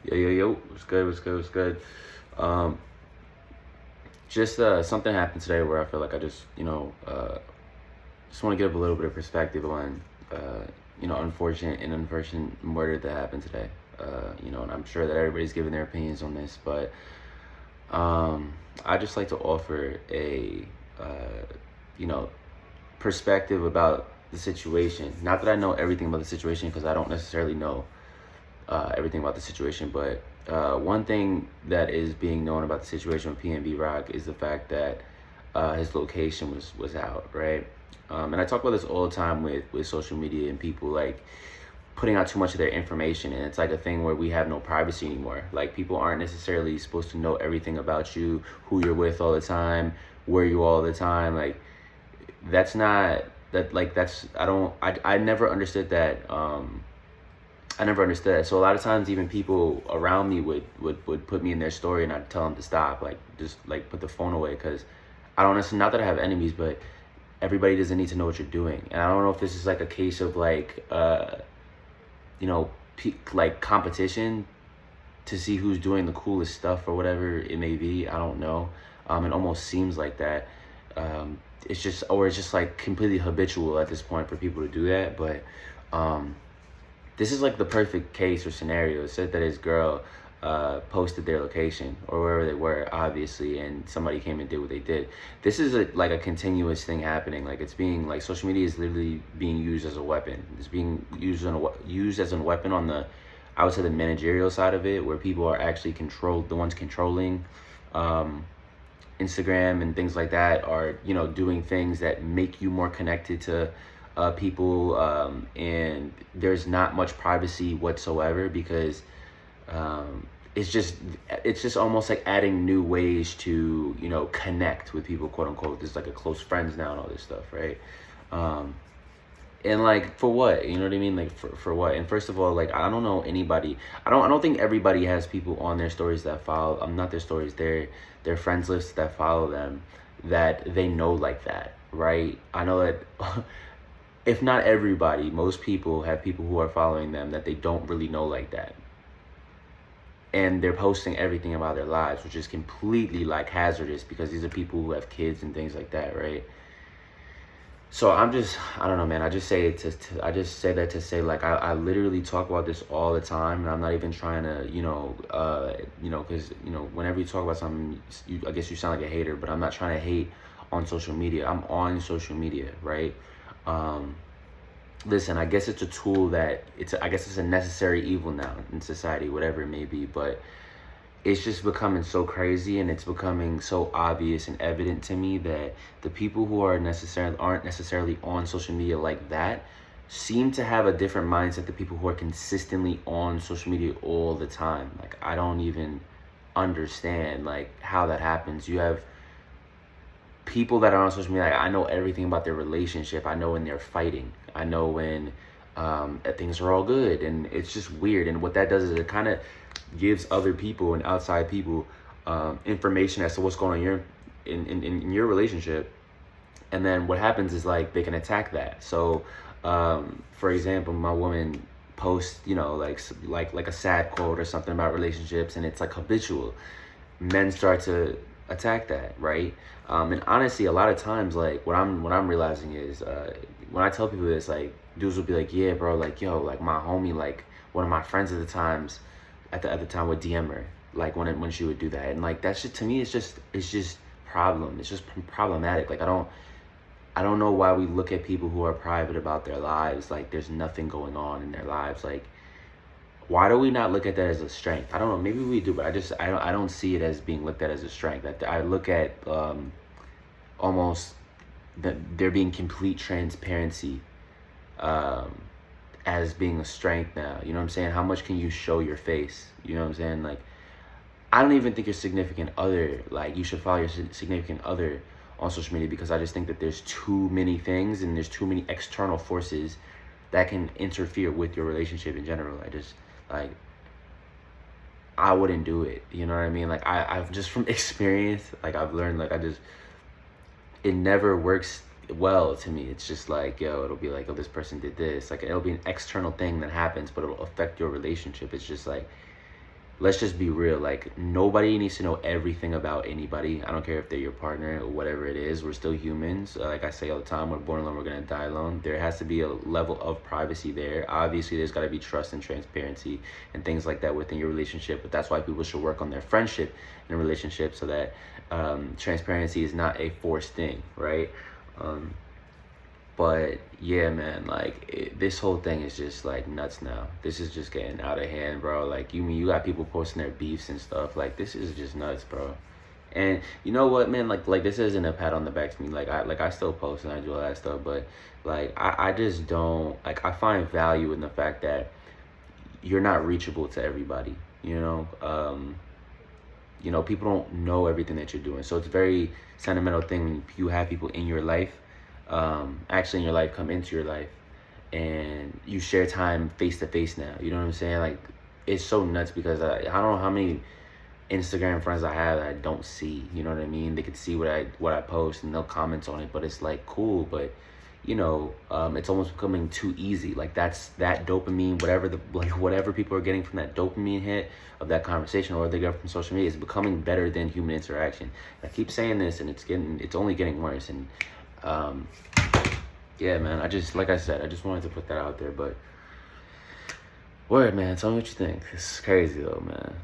Yo, what's good, what's good? Um, just something happened today where I feel like I just want to give a little bit of perspective on, unfortunate murder that happened today. And I'm sure that everybody's giving their opinions on this, but I just like to offer uh, you know, perspective about the situation. Not that I know everything about the situation because I don't necessarily know everything about the situation. But one thing that is being known about the situation with PNB Rock is the fact that his location was out, right? And I talk about this all the time with social media and people like putting out too much of their information, and it's like a thing where we have no privacy anymore. Like people aren't necessarily supposed to know everything about you, who you're with all the time, where you all the time. Like that's not that like that's I never understood that. I never understood that. So a lot of times, even people around me would put me in their story, and I'd tell them to stop, like just like put the phone away, because I don't necessarily, not that I have enemies, but everybody doesn't need to know what you're doing, and I don't know if this is like a case of like like competition to see who's doing the coolest stuff or whatever it may be. I don't know. It almost seems like that. It's just, or it's just like completely habitual at this point for people to do that, but. This is like the perfect case or scenario. It said that his girl posted their location or wherever they were, obviously, and somebody came and did what they did. This is like a continuous thing happening. Like it's being like social media is literally being used as a weapon. It's being used as a weapon on the, I would say, the managerial side of it, where people are actually the ones controlling Instagram and things like that are, doing things that make you more connected to people, and there's not much privacy whatsoever, because it's just almost like adding new ways to connect with people, quote unquote. There's like a close friends now and all this stuff, right? And like for what, you know what I mean? Like for what? And first of all, like I don't know anybody. I don't think everybody has people on their stories that follow. Not their stories. Their friends lists that follow them that they know like that, right? I know that. If not everybody, most people have people who are following them that they don't really know like that. And they're posting everything about their lives, which is completely like hazardous, because these are people who have kids and things like that, right? So I don't know, man. I just say that to say, like, I literally talk about this all the time, and I'm not even trying to, because, whenever you talk about something, I guess you sound like a hater, but I'm not trying to hate on social media. I'm on social media, right? Listen, I guess it's a tool that I guess it's a necessary evil now in society, whatever it may be, but it's just becoming so crazy, and it's becoming so obvious and evident to me that the people who aren't necessarily on social media like that seem to have a different mindset than people who are consistently on social media all the time. Like I don't even understand like how that happens. You have people that are on social media, like, I know everything about their relationship. I know when they're fighting. I know when things are all good, and it's just weird. And what that does is it kind of gives other people and outside people information as to what's going on in your relationship. And then what happens is like they can attack that. So, for example, my woman posts, like a sad quote or something about relationships, and it's like habitual. Men start to attack that, right? And honestly, a lot of times, like what I'm realizing is when I tell people this, like dudes will be like, "Yeah, bro, like yo, like my homie, like one of my friends at the time would DM her, like when she would do that," and like that shit to me is just problem. It's just problematic. Like I don't know why we look at people who are private about their lives like there's nothing going on in their lives. Like why do we not look at that as a strength? I don't know. Maybe we do, but I don't see it as being looked at as a strength. I look at almost that there being complete transparency as being a strength now. You know what I'm saying? How much can you show your face? You know what I'm saying? Like I don't even think your significant other, like you should follow your significant other on social media, because I just think that there's too many things and there's too many external forces that can interfere with your relationship in general. Like I wouldn't do it. You know what I mean? Like I've just from experience, like I've learned, like it never works well to me. It's just like, yo, it'll be like, oh, this person did this. Like it'll be an external thing that happens, but it'll affect your relationship. It's just like let's just be real. Like, nobody needs to know everything about anybody. I don't care if they're your partner or whatever it is. We're still humans. Like I say all the time, we're born alone, we're gonna die alone. There has to be a level of privacy there. Obviously, there's gotta be trust and transparency and things like that within your relationship. But that's why people should work on their friendship and relationship, so that transparency is not a forced thing, right? But yeah, man, like this whole thing is just like nuts now. This is just getting out of hand, bro. Like, you got people posting their beefs and stuff. Like, this is just nuts, bro. And you know what, man? Like this isn't a pat on the back to me. I still post and I do all that stuff, but like I just don't, like, I find value in the fact that you're not reachable to everybody. People don't know everything that you're doing, so it's a very sentimental thing when you have people in your life, actually in your life, come into your life, and you share time face to face now. You know what I'm saying? Like, it's so nuts because I don't know how many Instagram friends I have that I don't see. You know what I mean? They could see what I post and they'll comment on it, but it's like cool, but it's almost becoming too easy. Like, that dopamine, whatever people are getting from that dopamine hit of that conversation, or they get from social media, is becoming better than human interaction. I keep saying this, and it's only getting worse. And yeah, man, like I said, I just wanted to put that out there. But word, man, tell me what you think. It's crazy though, man.